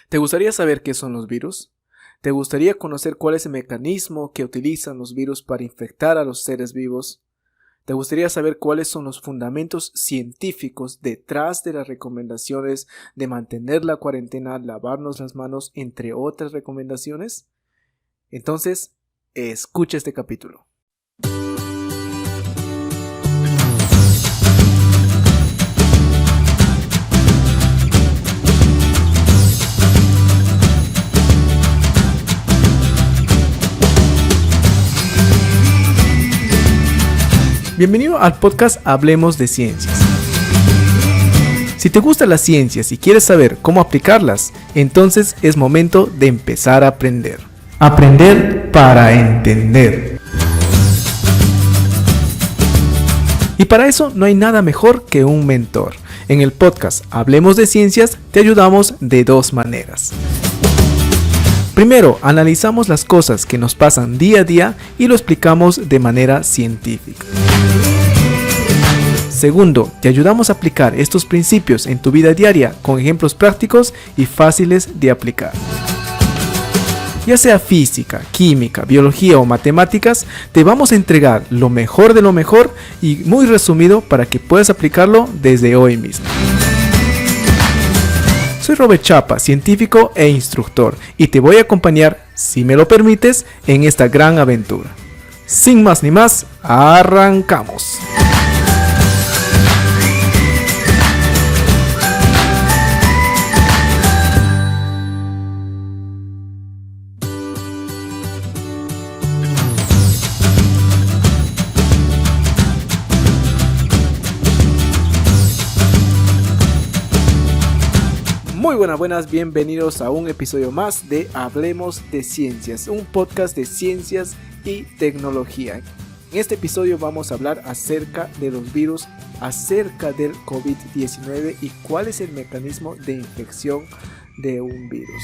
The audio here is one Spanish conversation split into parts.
¿Te gustaría saber qué son los virus? ¿Te gustaría conocer cuál es el mecanismo que utilizan los virus para infectar a los seres vivos? ¿Te gustaría saber cuáles son los fundamentos científicos detrás de las recomendaciones de mantener la cuarentena, lavarnos las manos, entre otras recomendaciones? Entonces, escucha este capítulo. Bienvenido al podcast Hablemos de Ciencias. Si te gustan las ciencias y quieres saber cómo aplicarlas, entonces es momento de empezar a aprender. Aprender para entender. Y para eso no hay nada mejor que un mentor. En el podcast Hablemos de Ciencias te ayudamos de dos maneras. Primero, analizamos las cosas que nos pasan día a día y lo explicamos de manera científica. Segundo, te ayudamos a aplicar estos principios en tu vida diaria con ejemplos prácticos y fáciles de aplicar. Ya sea física, química, biología o matemáticas, te vamos a entregar lo mejor de lo mejor y muy resumido para que puedas aplicarlo desde hoy mismo. Soy Robert Chapa, científico e instructor, y te voy a acompañar, si me lo permites, en esta gran aventura. Sin más ni más, arrancamos. Muy buenas, bienvenidos a un episodio más de Hablemos de Ciencias, un podcast de ciencias y tecnología. En este episodio vamos a hablar acerca de los virus, acerca del COVID-19 y cuál es el mecanismo de infección de un virus.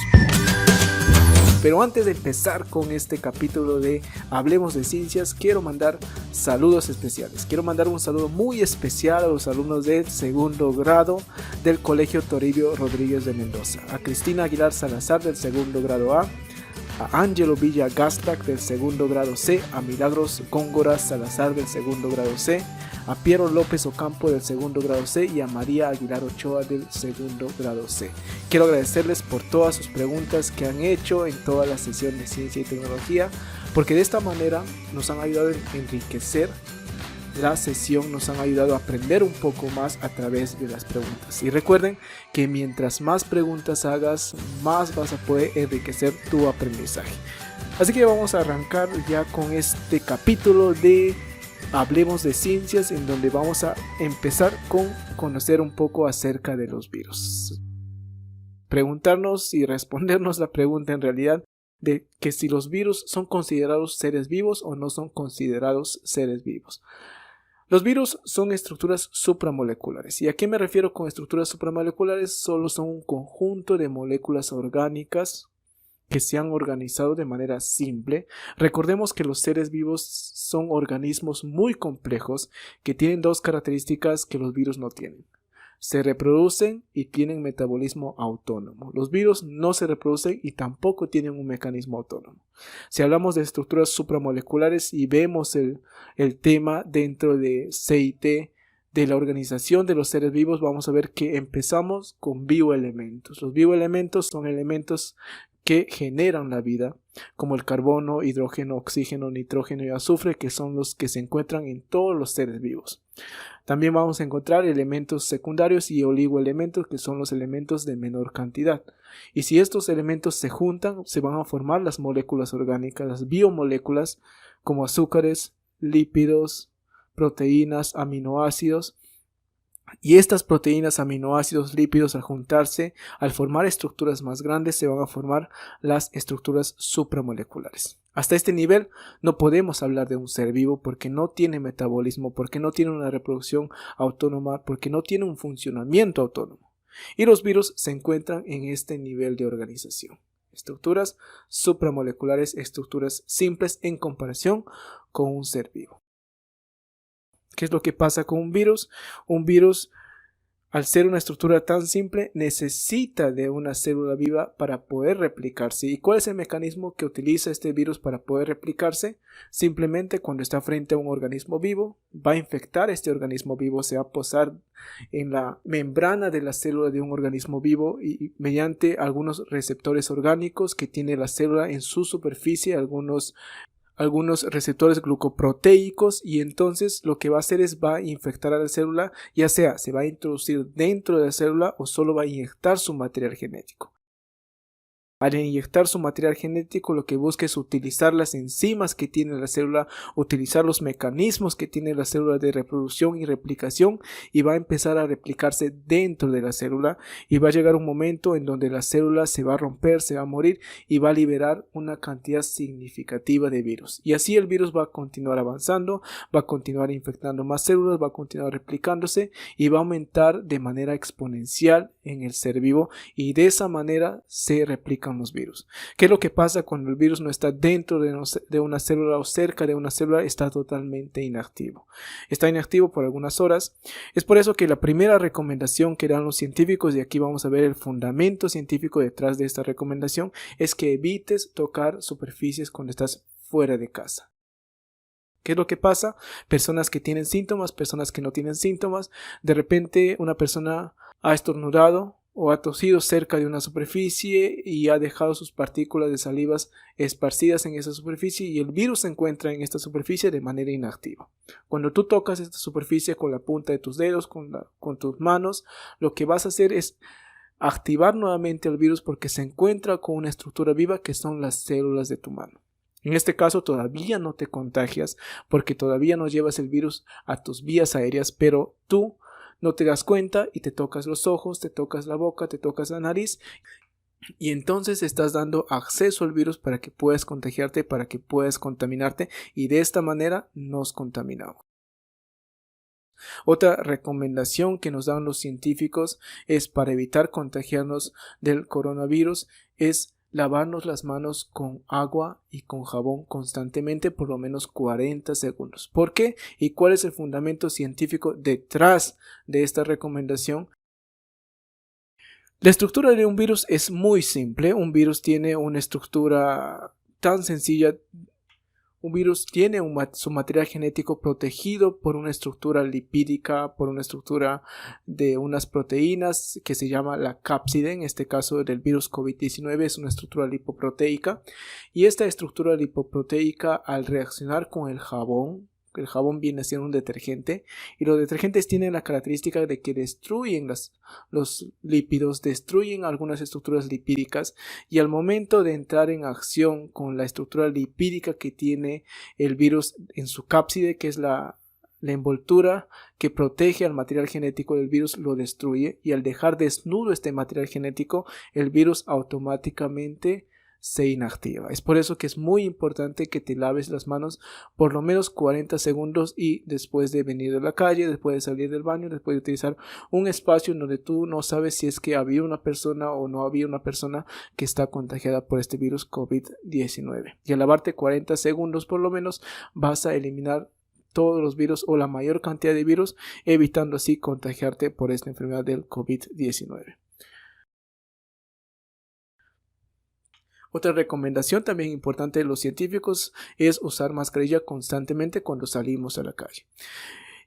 Pero antes de empezar con este capítulo de Hablemos de Ciencias, quiero mandar saludos especiales. Quiero mandar un saludo muy especial a los alumnos del segundo grado del Colegio Toribio Rodríguez de Mendoza. A Cristina Aguilar Salazar del segundo grado A Ángelo Villa Gastac del segundo grado C, a Milagros Góngora Salazar del segundo grado C, a Piero López Ocampo del segundo grado C y a María Aguilar Ochoa del segundo grado C. Quiero agradecerles por todas sus preguntas que han hecho en toda la sesión de ciencia y tecnología, porque de esta manera nos han ayudado a enriquecer la sesión, nos han ayudado a aprender un poco más a través de las preguntas. Y recuerden que mientras más preguntas hagas, más vas a poder enriquecer tu aprendizaje. Así que vamos a arrancar ya con este capítulo de Hablemos de Ciencias, en donde vamos a empezar con conocer un poco acerca de los virus. Preguntarnos y respondernos la pregunta en realidad de que si los virus son considerados seres vivos o no son considerados seres vivos. Los virus son estructuras supramoleculares. ¿Y a qué me refiero con estructuras supramoleculares? Solo son un conjunto de moléculas orgánicas que se han organizado de manera simple. Recordemos que los seres vivos son organismos muy complejos que tienen dos características que los virus no tienen. Se reproducen y tienen metabolismo autónomo. Los virus no se reproducen y tampoco tienen un mecanismo autónomo. Si hablamos de estructuras supramoleculares y vemos el tema dentro de CIT, de la organización de los seres vivos, vamos a ver que empezamos con bioelementos. Los bioelementos son elementos que generan la vida, como el carbono, hidrógeno, oxígeno, nitrógeno y azufre, que son los que se encuentran en todos los seres vivos. También vamos a encontrar elementos secundarios y oligoelementos, que son los elementos de menor cantidad. Y si estos elementos se juntan, se van a formar las moléculas orgánicas, las biomoléculas, como azúcares, lípidos, proteínas, aminoácidos. Y estas proteínas, aminoácidos, lípidos, al juntarse, al formar estructuras más grandes, se van a formar las estructuras supramoleculares. Hasta este nivel no podemos hablar de un ser vivo porque no tiene metabolismo, porque no tiene una reproducción autónoma, porque no tiene un funcionamiento autónomo. Y los virus se encuentran en este nivel de organización. Estructuras supramoleculares, estructuras simples en comparación con un ser vivo. ¿Qué es lo que pasa con un virus? Un virus al ser una estructura tan simple, necesita de una célula viva para poder replicarse. ¿Y cuál es el mecanismo que utiliza este virus para poder replicarse? Simplemente cuando está frente a un organismo vivo, va a infectar este organismo vivo, se va a posar en la membrana de la célula de un organismo vivo y mediante algunos receptores orgánicos que tiene la célula en su superficie, algunos receptores glucoproteicos, y entonces lo que va a hacer es va a infectar a la célula, ya sea se va a introducir dentro de la célula o solo va a inyectar su material genético. Al inyectar su material genético, lo que busca es utilizar las enzimas que tiene la célula, utilizar los mecanismos que tiene la célula de reproducción y replicación, y va a empezar a replicarse dentro de la célula, y va a llegar un momento en donde la célula se va a romper, se va a morir y va a liberar una cantidad significativa de virus. Y así el virus va a continuar avanzando, va a continuar infectando más células, va a continuar replicándose y va a aumentar de manera exponencial en el ser vivo, y de esa manera se replican los virus. ¿Qué es lo que pasa cuando el virus no está dentro de una célula o cerca de una célula? Está totalmente inactivo. Está inactivo por algunas horas. Es por eso que la primera recomendación que dan los científicos, y aquí vamos a ver el fundamento científico detrás de esta recomendación, es que evites tocar superficies cuando estás fuera de casa. ¿Qué es lo que pasa? Personas que tienen síntomas, personas que no tienen síntomas. De repente una persona ha estornudado o ha tosido cerca de una superficie y ha dejado sus partículas de salivas esparcidas en esa superficie, y el virus se encuentra en esta superficie de manera inactiva. Cuando tú tocas esta superficie con la punta de tus dedos, con tus manos, lo que vas a hacer es activar nuevamente el virus porque se encuentra con una estructura viva que son las células de tu mano. En este caso todavía no te contagias porque todavía no llevas el virus a tus vías aéreas, pero tú no te das cuenta y te tocas los ojos, te tocas la boca, te tocas la nariz, y entonces estás dando acceso al virus para que puedas contagiarte, para que puedas contaminarte, y de esta manera nos contaminamos. Otra recomendación que nos dan los científicos es para evitar contagiarnos del coronavirus es lavarnos las manos con agua y con jabón constantemente por lo menos 40 segundos. ¿Por qué? ¿Y cuál es el fundamento científico detrás de esta recomendación? La estructura de un virus es muy simple. Un virus tiene una estructura tan sencilla. Un virus tiene su material genético protegido por una estructura lipídica, por una estructura de unas proteínas que se llama la cápside. En este caso del virus COVID-19 es una estructura lipoproteica, y esta estructura lipoproteica, al reaccionar con el jabón viene siendo un detergente, y los detergentes tienen la característica de que destruyen los lípidos, destruyen algunas estructuras lipídicas, y al momento de entrar en acción con la estructura lipídica que tiene el virus en su cápside, que es la envoltura que protege al material genético del virus, lo destruye, y al dejar desnudo este material genético, el virus automáticamente se inactiva. Es por eso que es muy importante que te laves las manos por lo menos 40 segundos, y después de venir de la calle, después de salir del baño, después de utilizar un espacio en donde tú no sabes si es que había una persona o no había una persona que está contagiada por este virus COVID-19. Y al lavarte 40 segundos por lo menos, vas a eliminar todos los virus o la mayor cantidad de virus, evitando así contagiarte por esta enfermedad del COVID-19. Otra recomendación también importante de los científicos es usar mascarilla constantemente cuando salimos a la calle.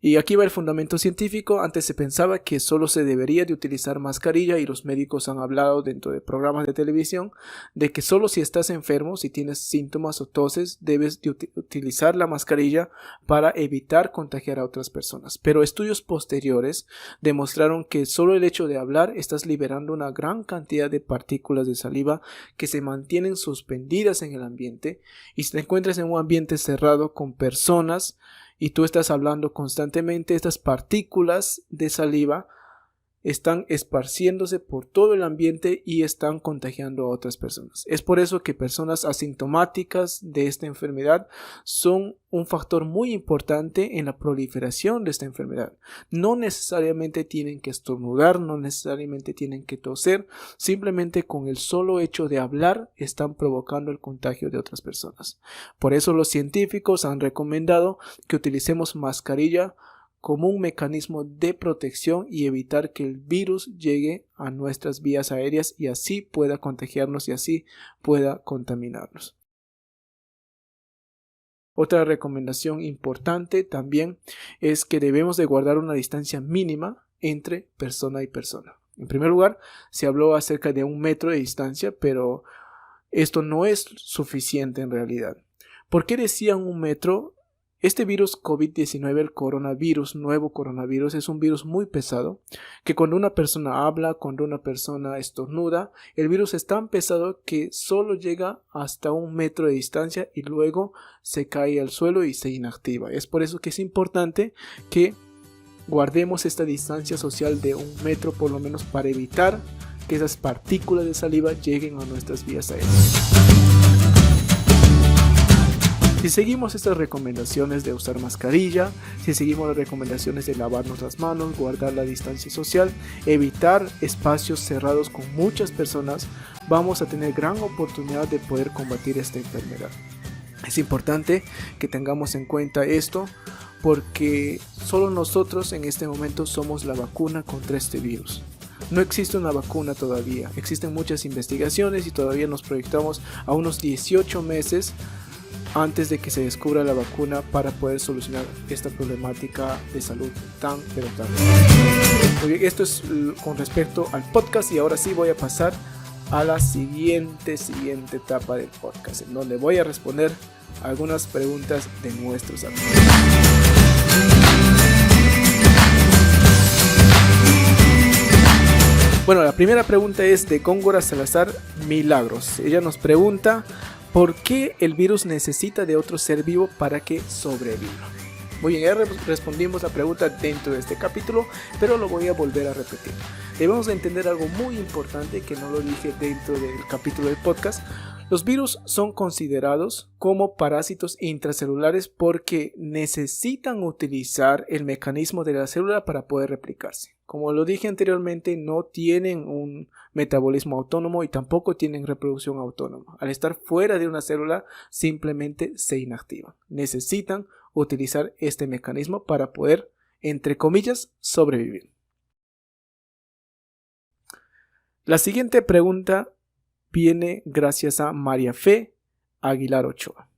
Y aquí va el fundamento científico. Antes se pensaba que solo se debería de utilizar mascarilla, y los médicos han hablado dentro de programas de televisión de que solo si estás enfermo, si tienes síntomas o toses, debes de utilizar la mascarilla para evitar contagiar a otras personas. Pero estudios posteriores demostraron que solo el hecho de hablar estás liberando una gran cantidad de partículas de saliva que se mantienen suspendidas en el ambiente, y si te encuentras en un ambiente cerrado con personas y tú estás hablando constantemente, estas partículas de saliva están esparciéndose por todo el ambiente y están contagiando a otras personas. Es por eso que personas asintomáticas de esta enfermedad son un factor muy importante en la proliferación de esta enfermedad. No necesariamente tienen que estornudar, no necesariamente tienen que toser, simplemente con el solo hecho de hablar están provocando el contagio de otras personas. Por eso los científicos han recomendado que utilicemos mascarilla como un mecanismo de protección y evitar que el virus llegue a nuestras vías aéreas y así pueda contagiarnos y así pueda contaminarnos. Otra recomendación importante también es que debemos de guardar una distancia mínima entre persona y persona. En primer lugar, se habló acerca de 1 metro de distancia, pero esto no es suficiente en realidad. ¿Por qué decían 1 metro? Este virus COVID-19, el coronavirus, nuevo coronavirus, es un virus muy pesado, que cuando una persona habla, cuando una persona estornuda, el virus es tan pesado que solo llega hasta 1 metro de distancia y luego se cae al suelo y se inactiva. Es por eso que es importante que guardemos esta distancia social de 1 metro por lo menos para evitar que esas partículas de saliva lleguen a nuestras vías aéreas. Si seguimos estas recomendaciones de usar mascarilla, si seguimos las recomendaciones de lavarnos las manos, guardar la distancia social, evitar espacios cerrados con muchas personas, vamos a tener gran oportunidad de poder combatir esta enfermedad. Es importante que tengamos en cuenta esto porque solo nosotros en este momento somos la vacuna contra este virus. No existe una vacuna todavía, existen muchas investigaciones y todavía nos proyectamos a unos 18 meses antes de que se descubra la vacuna para poder solucionar esta problemática de salud tan Muy bien, esto es con respecto al podcast y ahora sí voy a pasar a la siguiente etapa del podcast, en donde voy a responder algunas preguntas de nuestros amigos. Bueno, la primera pregunta es de Góngora Salazar Milagros. Ella nos pregunta: ¿por qué el virus necesita de otro ser vivo para que sobreviva? Muy bien, ya respondimos la pregunta dentro de este capítulo, pero lo voy a volver a repetir. Debemos de entender algo muy importante que no lo dije dentro del capítulo del podcast. Los virus son considerados como parásitos intracelulares porque necesitan utilizar el mecanismo de la célula para poder replicarse. Como lo dije anteriormente, no tienen un metabolismo autónomo y tampoco tienen reproducción autónoma. Al estar fuera de una célula, simplemente se inactivan. Necesitan utilizar este mecanismo para poder, entre comillas, sobrevivir. La siguiente pregunta viene gracias a María Fe Aguilar Ochoa.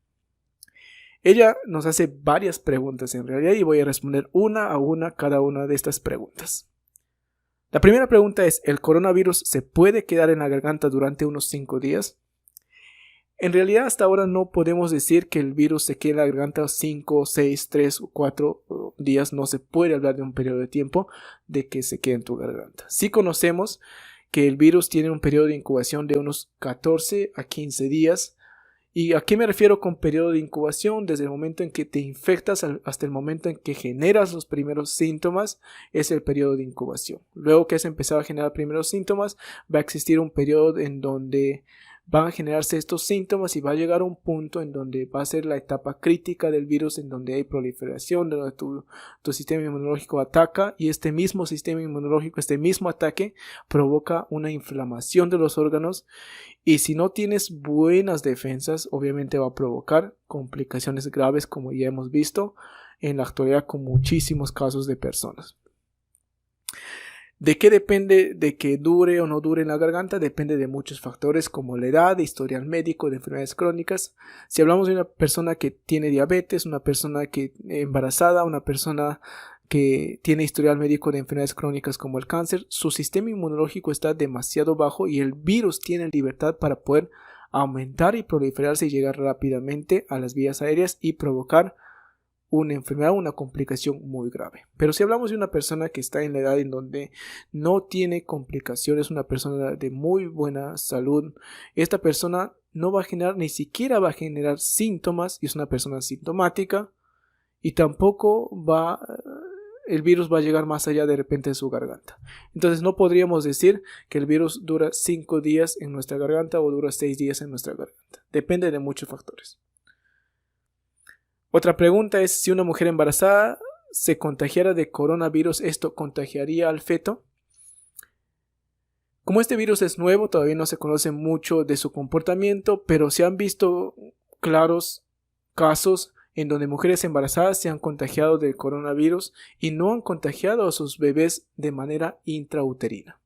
Ella nos hace varias preguntas en realidad y voy a responder una a una cada una de estas preguntas. La primera pregunta es: ¿el coronavirus se puede quedar en la garganta durante unos 5 días? En realidad hasta ahora no podemos decir que el virus se quede en la garganta 5, 6, 3 o 4 días. No se puede hablar de un periodo de tiempo de que se quede en tu garganta. Sí conocemos que el virus tiene un periodo de incubación de unos 14 a 15 días. ¿Y a qué me refiero con periodo de incubación? Desde el momento en que te infectas hasta el momento en que generas los primeros síntomas es el periodo de incubación. Luego que has empezado a generar primeros síntomas, va a existir un periodo en donde van a generarse estos síntomas y va a llegar a un punto en donde va a ser la etapa crítica del virus, en donde hay proliferación, donde tu sistema inmunológico ataca y este mismo sistema inmunológico, este mismo ataque provoca una inflamación de los órganos y si no tienes buenas defensas, obviamente va a provocar complicaciones graves como ya hemos visto en la actualidad con muchísimos casos de personas. ¿De qué depende de que dure o no dure en la garganta? Depende de muchos factores como la edad, historial médico, de enfermedades crónicas. Si hablamos de una persona que tiene diabetes, una persona que embarazada, una persona que tiene historial médico de enfermedades crónicas como el cáncer, su sistema inmunológico está demasiado bajo y el virus tiene libertad para poder aumentar y proliferarse y llegar rápidamente a las vías aéreas y provocar una enfermedad, una complicación muy grave. Pero si hablamos de una persona que está en la edad en donde no tiene complicaciones, una persona de muy buena salud, esta persona no va a generar, ni siquiera va a generar síntomas y es una persona asintomática y tampoco el virus va a llegar más allá de repente de su garganta. Entonces no podríamos decir que el virus dura 5 días en nuestra garganta o dura 6 días en nuestra garganta. Depende de muchos factores. Otra pregunta es: si una mujer embarazada se contagiara de coronavirus, ¿esto contagiaría al feto? Como este virus es nuevo, todavía no se conoce mucho de su comportamiento, pero se han visto claros casos en donde mujeres embarazadas se han contagiado del coronavirus y no han contagiado a sus bebés de manera intrauterina.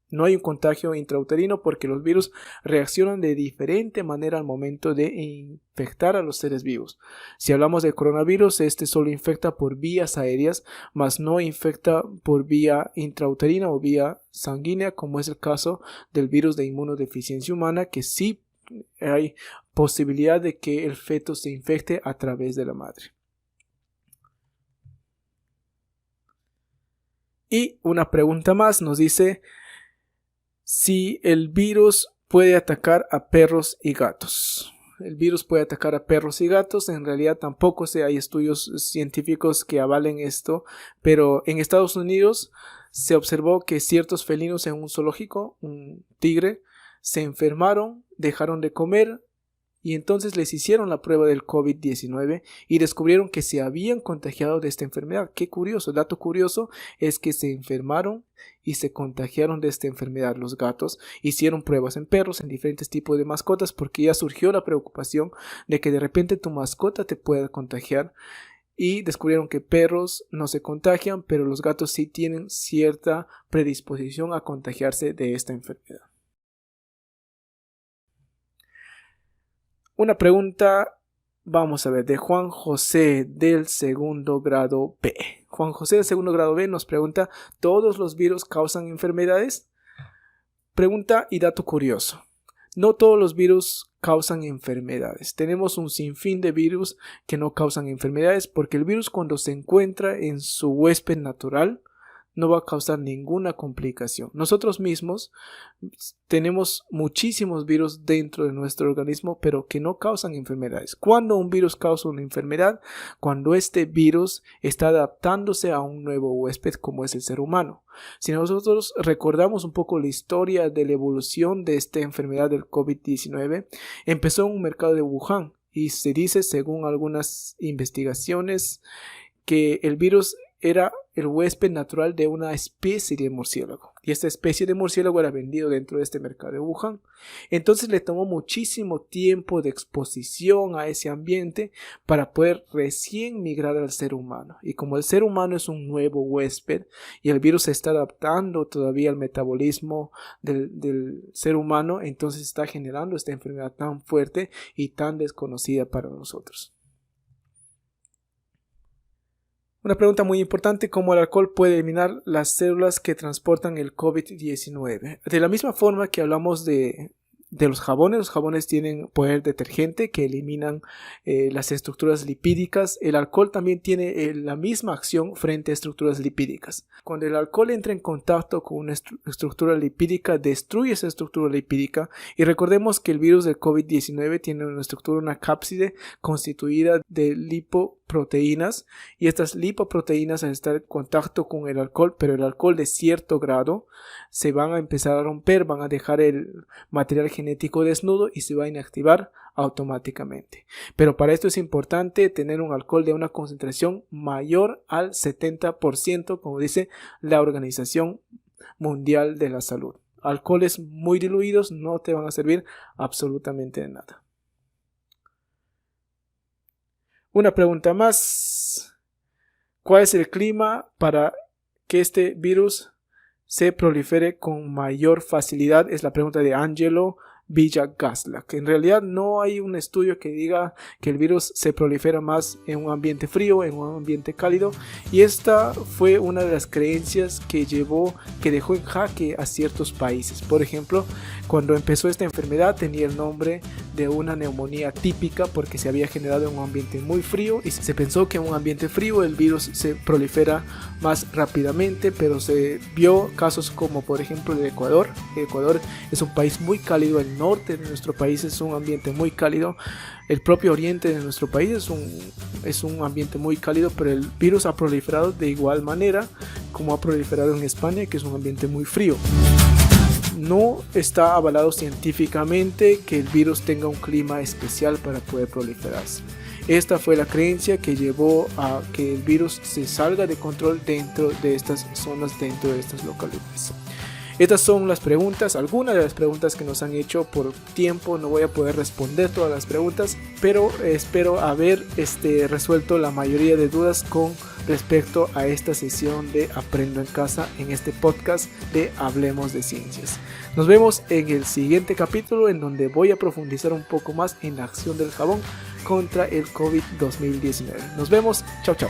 No hay un contagio intrauterino porque los virus reaccionan de diferente manera al momento de infectar a los seres vivos. Si hablamos de coronavirus, este solo infecta por vías aéreas, mas no infecta por vía intrauterina o vía sanguínea, como es el caso del virus de inmunodeficiencia humana, que sí hay posibilidad de que el feto se infecte a través de la madre. Y una pregunta más nos dice si el virus puede atacar a perros y gatos. El virus puede atacar a perros y gatos. En realidad tampoco hay estudios científicos que avalen esto, pero en Estados Unidos se observó que ciertos felinos en un zoológico, un tigre, se enfermaron, dejaron de comer y entonces les hicieron la prueba del COVID-19 y descubrieron que se habían contagiado de esta enfermedad. Qué curioso, el dato curioso es que se enfermaron y se contagiaron de esta enfermedad los gatos. Hicieron pruebas en perros, en diferentes tipos de mascotas, porque ya surgió la preocupación de que de repente tu mascota te pueda contagiar. Y descubrieron que perros no se contagian, pero los gatos sí tienen cierta predisposición a contagiarse de esta enfermedad. Una pregunta, vamos a ver, de Juan José del segundo grado B. Juan José del segundo grado B nos pregunta, ¿todos los virus causan enfermedades? Pregunta y dato curioso. No todos los virus causan enfermedades. Tenemos un sinfín de virus que no causan enfermedades porque el virus, cuando se encuentra en su huésped natural, no va a causar ninguna complicación. Nosotros mismos tenemos muchísimos virus dentro de nuestro organismo, pero que no causan enfermedades. ¿Cuándo un virus causa una enfermedad? Cuando este virus está adaptándose a un nuevo huésped, como es el ser humano. Si nosotros recordamos un poco la historia de la evolución de esta enfermedad del COVID-19, empezó en un mercado de Wuhan y se dice, según algunas investigaciones, que el virus era el huésped natural de una especie de murciélago. Y esta especie de murciélago era vendido dentro de este mercado de Wuhan. Entonces le tomó muchísimo tiempo de exposición a ese ambiente para poder recién migrar al ser humano. Y como el ser humano es un nuevo huésped y el virus se está adaptando todavía al metabolismo del ser humano, entonces está generando esta enfermedad tan fuerte y tan desconocida para nosotros. Una pregunta muy importante, ¿cómo el alcohol puede eliminar las células que transportan el COVID-19? De la misma forma que hablamos de los jabones tienen poder detergente que eliminan las estructuras lipídicas. El alcohol también tiene la misma acción frente a estructuras lipídicas. Cuando el alcohol entra en contacto con una estructura lipídica, destruye esa estructura lipídica. Y recordemos que el virus del COVID-19 tiene una estructura, una cápside constituida de lipoproteínas, y estas lipoproteínas, al estar en contacto con el alcohol, pero el alcohol de cierto grado, se van a empezar a romper, van a dejar el material genético desnudo y se va a inactivar automáticamente. Pero para esto es importante tener un alcohol de una concentración mayor al 70%, como dice la Organización Mundial de la Salud. Alcoholes muy diluidos no te van a servir absolutamente de nada. Una pregunta más. ¿Cuál es el clima para que este virus se prolifere con mayor facilidad? Es la pregunta de Angelo Villagasla, que en realidad no hay un estudio que diga que el virus se prolifera más en un ambiente frío, en un ambiente cálido, y esta fue una de las creencias que dejó en jaque a ciertos países. Por ejemplo, cuando empezó esta enfermedad tenía el nombre de una neumonía típica porque se había generado en un ambiente muy frío y se pensó que en un ambiente frío el virus se prolifera más rápidamente, pero se vio casos como por ejemplo el Ecuador. El Ecuador es un país muy cálido, el norte de nuestro país es un ambiente muy cálido, el propio oriente de nuestro país es un ambiente muy cálido, pero el virus ha proliferado de igual manera como ha proliferado en España, que es un ambiente muy frío. No está avalado científicamente que el virus tenga un clima especial para poder proliferarse. Esta fue la creencia que llevó a que el virus se salga de control dentro de estas zonas, dentro de estas localidades. Estas son las preguntas, algunas de las preguntas que nos han hecho. Por tiempo no voy a poder responder todas las preguntas, pero espero haber resuelto la mayoría de dudas con respecto a esta sesión de Aprendo en Casa en este podcast de Hablemos de Ciencias. Nos vemos en el siguiente capítulo, en donde voy a profundizar un poco más en la acción del jabón contra el COVID-19. Nos vemos, chao chao.